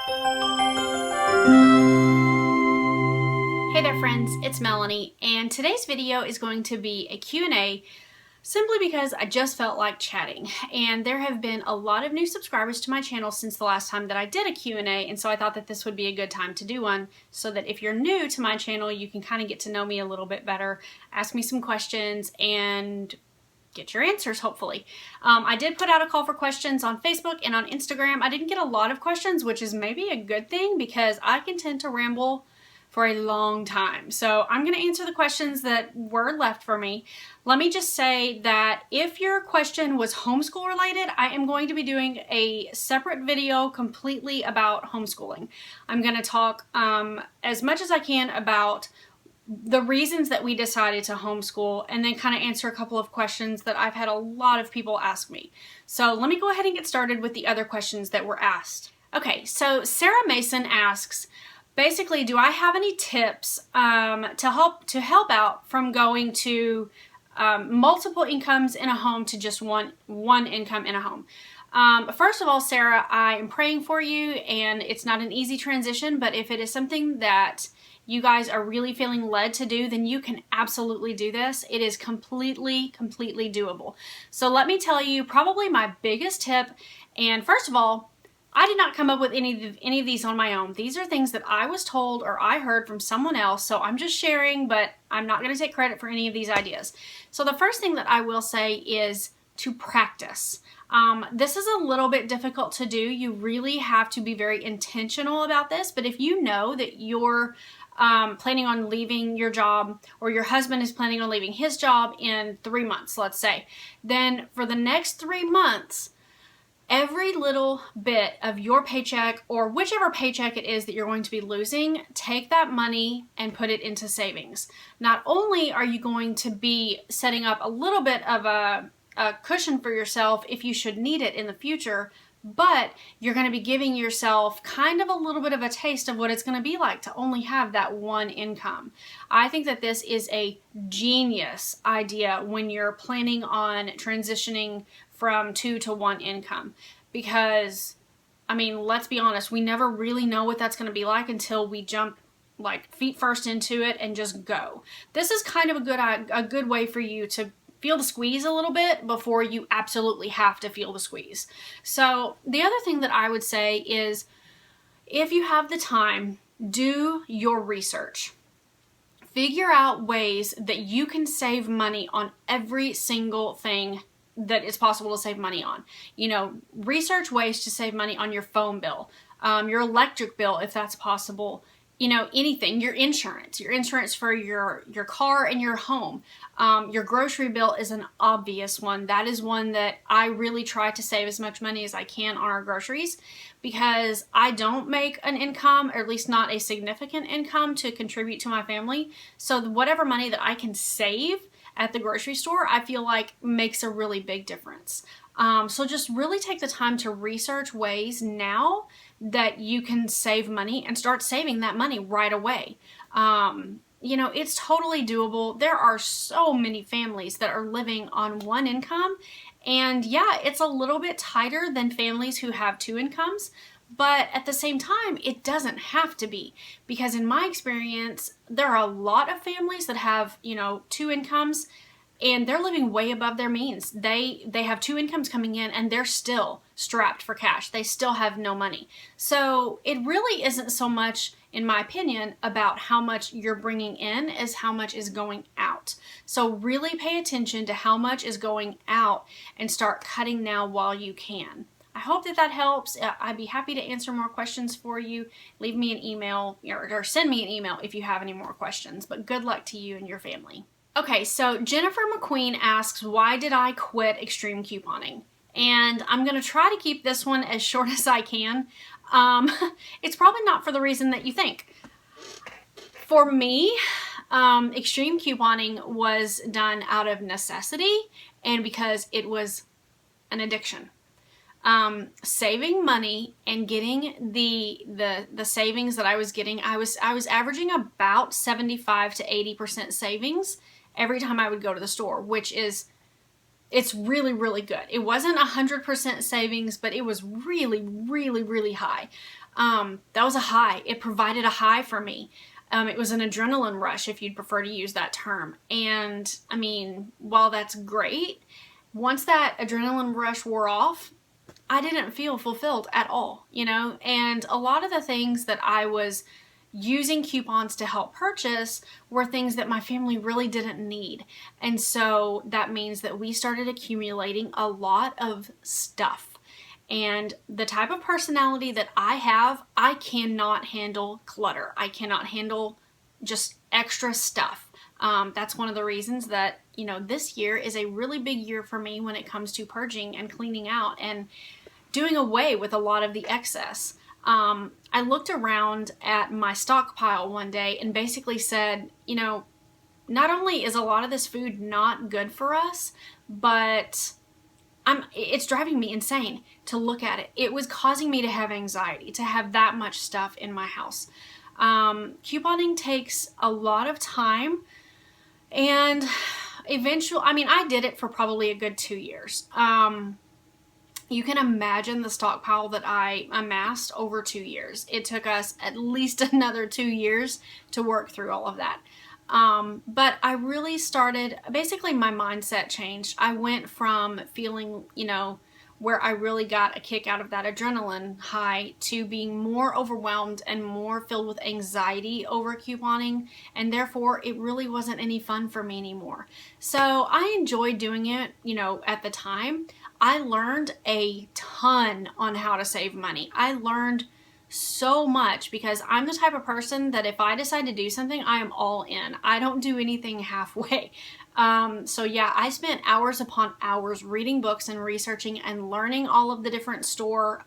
Hey there friends, it's Melanie, and today's video is going to be a Q&A simply because I just felt like chatting, and there have been a lot of new subscribers to my channel since the last time that I did a Q&A, and so I thought that this would be a good time to do one so that if you're new to my channel, you can kind of get to know me a little bit better, ask me some questions, and get your answers, hopefully. I did put out a call for questions on Facebook and on Instagram. I didn't get a lot of questions, which is maybe a good thing because I can tend to ramble for a long time. So I'm going to answer the questions that were left for me. Let me just say that if your question was homeschool related, I am going to be doing a separate video completely about homeschooling. I'm going to talk as much as I can about the reasons that we decided to homeschool, and then kind of answer a couple of questions that I've had a lot of people ask me. So let me go ahead and get started with the other questions that were asked. Okay, so Sarah Mason asks, basically, do I have any tips to help out from going to multiple incomes in a home to just one income in a home? First of all, Sarah, I am praying for you, and it's not an easy transition, but if it is something that you guys are really feeling led to do, then you can absolutely do this. It is completely doable. So let me tell you probably my biggest tip, and first of all, I did not come up with any of these on my own. These are things that I was told or I heard from someone else, so I'm just sharing, but I'm not going to take credit for any of these ideas. So the first thing that I will say is to practice. This is a little bit difficult to do. You really have to be very intentional about this, but if you know that you're planning on leaving your job, or your husband is planning on leaving his job in 3 months, let's say, then for the next 3 months, every little bit of your paycheck, or whichever paycheck it is that you're going to be losing, take that money and put it into savings. Not only are you going to be setting up a little bit of a cushion for yourself if you should need it in the future, but you're going to be giving yourself kind of a little bit of a taste of what it's going to be like to only have that one income. I think that this is a genius idea when you're planning on transitioning from 2 to 1 income, because, I mean, let's be honest, we never really know what that's going to be like until we jump like feet first into it and just go. This is kind of a good way for you to feel the squeeze a little bit before you absolutely have to feel the squeeze. So the other thing that I would say is, if you have the time, do your research. Figure out ways that you can save money on every single thing that it's possible to save money on. You know, research ways to save money on your phone bill, your electric bill if that's possible. You know, anything, your insurance for your car and your home. Your grocery bill is an obvious one. That is one that I really try to save as much money as I can on our groceries, because I don't make an income, or at least not a significant income, to contribute to my family. So whatever money that I can save at the grocery store, I feel like makes a really big difference. So just really take the time to research ways now that you can save money and start saving that money right away. You know, it's totally doable. There are so many families that are living on one income, and yeah, it's a little bit tighter than families who have 2 incomes, but at the same time, it doesn't have to be, because in my experience, there are a lot of families that have, you know, 2 incomes, and they're living way above their means. They have 2 incomes coming in, and they're still strapped for cash. They still have no money. So it really isn't so much, in my opinion, about how much you're bringing in as how much is going out. So really pay attention to how much is going out and start cutting now while you can. I hope that helps. I'd be happy to answer more questions for you. Leave me an email, or send me an email if you have any more questions. But good luck to you and your family. Okay, so Jennifer McQueen asks, why did I quit extreme couponing? And I'm going to try to keep this one as short as I can. It's probably not for the reason that you think. For me, extreme couponing was done out of necessity and because it was an addiction. Saving money and getting the savings that I was getting, I was averaging about 75 to 80% savings every time I would go to the store, which is, it's really, really good. It wasn't 100% savings, but it was really, really, really high. That was a high. It provided a high for me. It was an adrenaline rush, if you'd prefer to use that term. And I mean, while that's great, once that adrenaline rush wore off, I didn't feel fulfilled at all, you know? And a lot of the things that I was using coupons to help purchase were things that my family really didn't need. And so that means that we started accumulating a lot of stuff. And the type of personality that I have, I cannot handle clutter. I cannot handle just extra stuff. That's one of the reasons that, you know, this year is a really big year for me when it comes to purging and cleaning out and doing away with a lot of the excess. I looked around at my stockpile one day and basically said, you know, not only is a lot of this food not good for us, but it's driving me insane to look at it. It was causing me to have anxiety, to have that much stuff in my house. Couponing takes a lot of time, and eventually, I mean, I did it for probably a good 2 years. You can imagine the stockpile that I amassed over 2 years. It took us at least another 2 years to work through all of that. But I really started, basically my mindset changed. I went from feeling, you know, where I really got a kick out of that adrenaline high to being more overwhelmed and more filled with anxiety over couponing, and therefore it really wasn't any fun for me anymore. So I enjoyed doing it, you know, at the time. I learned a ton on how to save money. I learned so much because I'm the type of person that if I decide to do something, I am all in. I don't do anything halfway. So yeah, I spent hours upon hours reading books and researching and learning all of the different store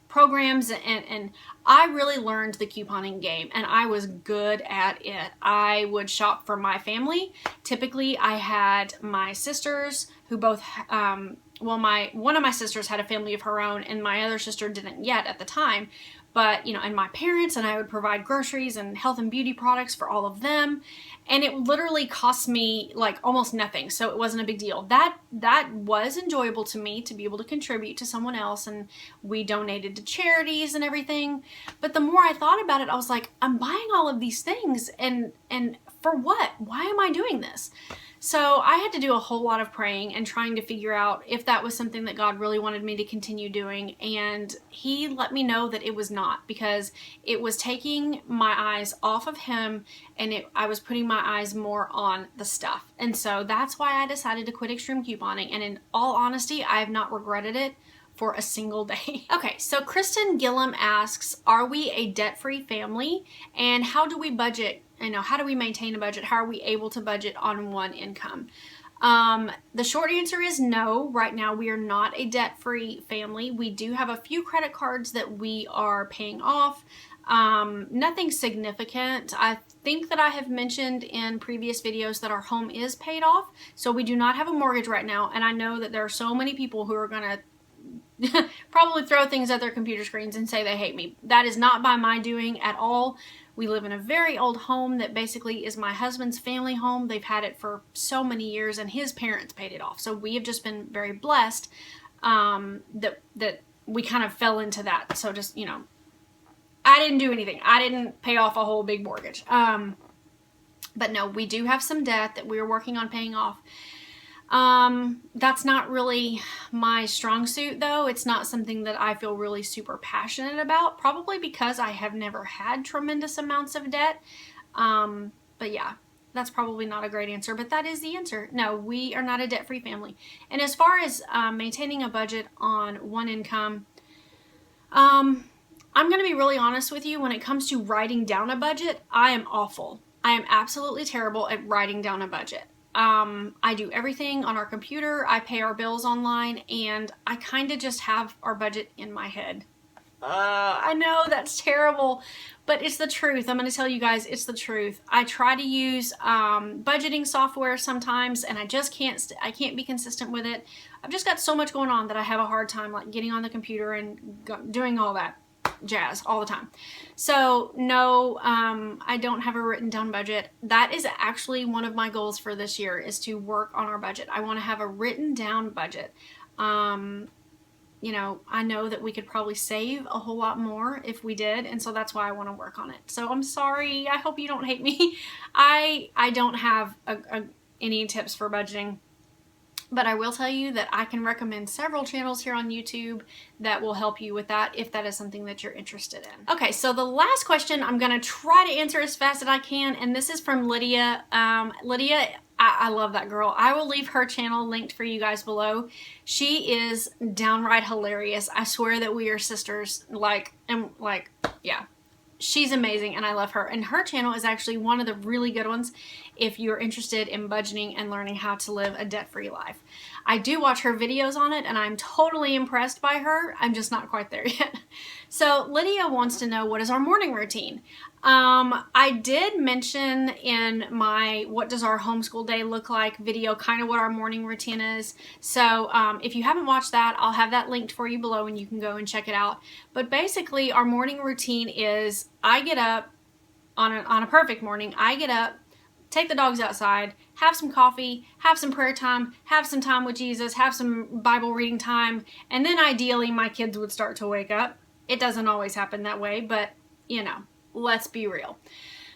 programs, and I really learned the couponing game, and I was good at it. I would shop for my family. Typically, I had my sisters who both, one of my sisters had a family of her own, and my other sister didn't yet at the time. But, you know, and my parents, and I would provide groceries and health and beauty products for all of them. And it literally cost me like almost nothing. So it wasn't a big deal. That was enjoyable to me, to be able to contribute to someone else. And we donated to charities and everything. But the more I thought about it, I was like, I'm buying all of these things. And for what? Why am I doing this? So I had to do a whole lot of praying and trying to figure out if that was something that God really wanted me to continue doing. And He let me know that it was not, because it was taking my eyes off of Him, and I was putting my eyes more on the stuff. And so that's why I decided to quit extreme couponing. And in all honesty, I have not regretted it for a single day. Okay, so Kristen Gillum asks, are we a debt-free family? And how do we budget? You know, how do we maintain a budget? How are we able to budget on one income? The short answer is no. Right now, we are not a debt-free family. We do have a few credit cards that we are paying off. Nothing significant. I think that I have mentioned in previous videos that our home is paid off. So we do not have a mortgage right now. And I know that there are so many people who are going to probably throw things at their computer screens and say they hate me. That is not by my doing at all. We live in a very old home that basically is my husband's family home. They've had it for so many years, and his parents paid it off. So we have just been very blessed that we kind of fell into that. So just, you know, I didn't do anything. I didn't pay off a whole big mortgage. But no, we do have some debt that we're working on paying off. That's not really my strong suit, though. It's not something that I feel really super passionate about, probably because I have never had tremendous amounts of debt. But yeah, that's probably not a great answer, but that is the answer. No, we are not a debt-free family. And as far as maintaining a budget on one income, I'm going to be really honest with you. When it comes to writing down a budget, I am awful. I am absolutely terrible at writing down a budget. I do everything on our computer. I pay our bills online, and I kind of just have our budget in my head. I know that's terrible, but it's the truth. I'm going to tell you guys, it's the truth. I try to use budgeting software sometimes, and I just I can't be consistent with it. I've just got so much going on that I have a hard time like getting on the computer and doing all that jazz all the time. So no, I don't have a written down budget. That is actually one of my goals for this year, is to work on our budget. I want to have a written down budget. you know, I know that we could probably save a whole lot more if we did, and so that's why I want to work on it. So I'm sorry. I hope you don't hate me. I don't have any tips for budgeting, but I will tell you that I can recommend several channels here on YouTube that will help you with that if that is something that you're interested in. Okay, so the last question I'm going to try to answer as fast as I can, and this is from Lydia. Lydia, I love that girl. I will leave her channel linked for you guys below. She is downright hilarious. I swear that we are sisters. Yeah. She's amazing and I love her. And her channel is actually one of the really good ones if you're interested in budgeting and learning how to live a debt-free life. I do watch her videos on it and I'm totally impressed by her. I'm just not quite there yet. So Lydia wants to know, what is our morning routine? I did mention in my what does our homeschool day look like video kind of what our morning routine is. So if you haven't watched that, I'll have that linked for you below and you can go and check it out. But basically our morning routine is I get up on a perfect morning. I get up, take the dogs outside, have some coffee, have some prayer time, have some time with Jesus, have some Bible reading time, and then ideally my kids would start to wake up. It doesn't always happen that way, but you know, let's be real.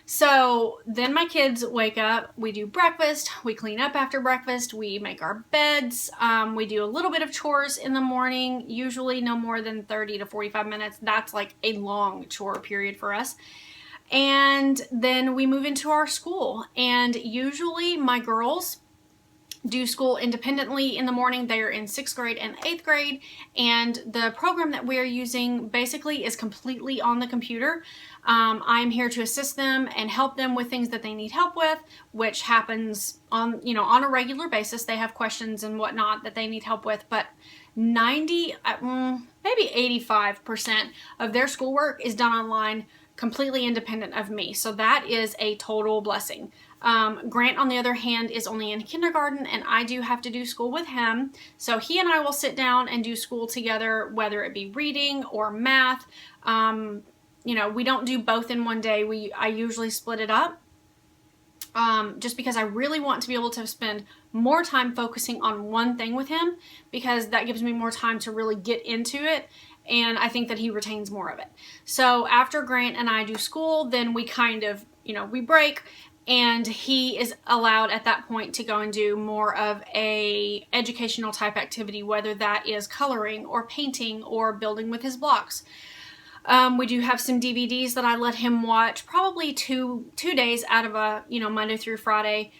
So then my kids wake up, we do breakfast, we clean up after breakfast, we make our beds, we do a little bit of chores in the morning, usually no more than 30 to 45 minutes. That's like a long chore period for us. And then we move into our school, and usually my girls do school independently in the morning. They are in 6th grade and 8th grade, and the program that we're using basically is completely on the computer. I'm here to assist them and help them with things that they need help with, which happens on a regular basis. They have questions and whatnot that they need help with, but 90, maybe 85% of their schoolwork is done online, completely independent of me. So that is a total blessing. Grant, on the other hand, is only in kindergarten, and I do have to do school with him. So he and I will sit down and do school together, whether it be reading or math. We don't do both in one day. I usually split it up. Just because I really want to be able to spend more time focusing on one thing with him, because that gives me more time to really get into it, and I think that he retains more of it. So after Grant and I do school, then we kind of, we break, and he is allowed at that point to go and do more of a educational type activity, whether that is coloring or painting or building with his blocks. We do have some DVDs that I let him watch probably two days out of a, Monday through Friday.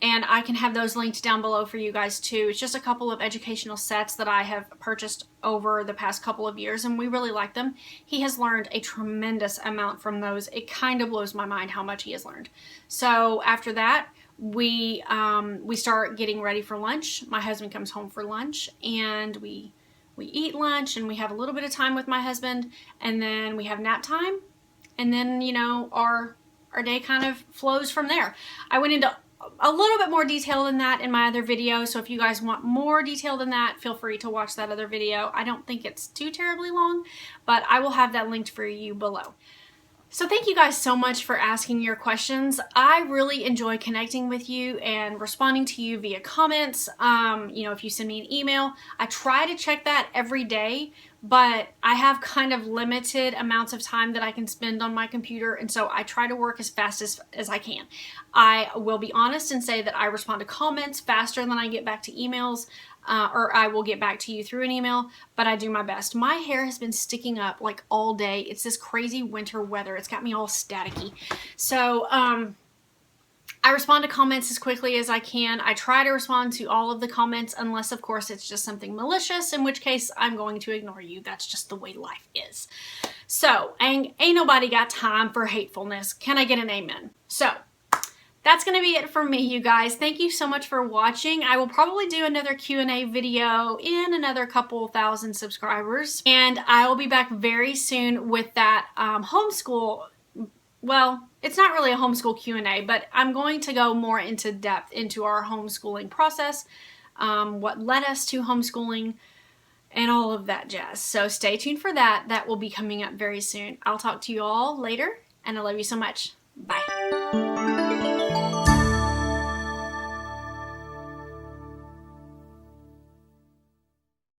And I can have those linked down below for you guys too. It's just a couple of educational sets that I have purchased over the past couple of years, and we really like them. He has learned a tremendous amount from those. It kind of blows my mind how much he has learned. So after that, we start getting ready for lunch. My husband comes home for lunch, and we eat lunch, and we have a little bit of time with my husband, and then we have nap time, and then our day kind of flows from there. I went into a little bit more detail than that in my other video, so if you guys want more detail than that, feel free to watch that other video. I don't think it's too terribly long, but I will have that linked for you below. So thank you guys so much for asking your questions. I really enjoy connecting with you and responding to you via comments. If you send me an email, I try to check that every day, but I have kind of limited amounts of time that I can spend on my computer, and so I try to work as fast as I can. I will be honest and say that I respond to comments faster than I get back to emails, or I will get back to you through an email, but I do my best. My hair has been sticking up like all day. It's this crazy winter weather. It's got me all staticky. So, I respond to comments as quickly as I can. I try to respond to all of the comments, unless of course it's just something malicious, in which case I'm going to ignore you. That's just the way life is. So, ain't nobody got time for hatefulness. Can I get an amen? So, that's going to be it for me, you guys. Thank you so much for watching. I will probably do another Q&A video in another couple thousand subscribers, and I will be back very soon with that homeschool. Well, it's not really a homeschool Q&A, but I'm going to go more into depth into our homeschooling process, what led us to homeschooling, and all of that jazz. So stay tuned for that. That will be coming up very soon. I'll talk to you all later, and I love you so much. Bye.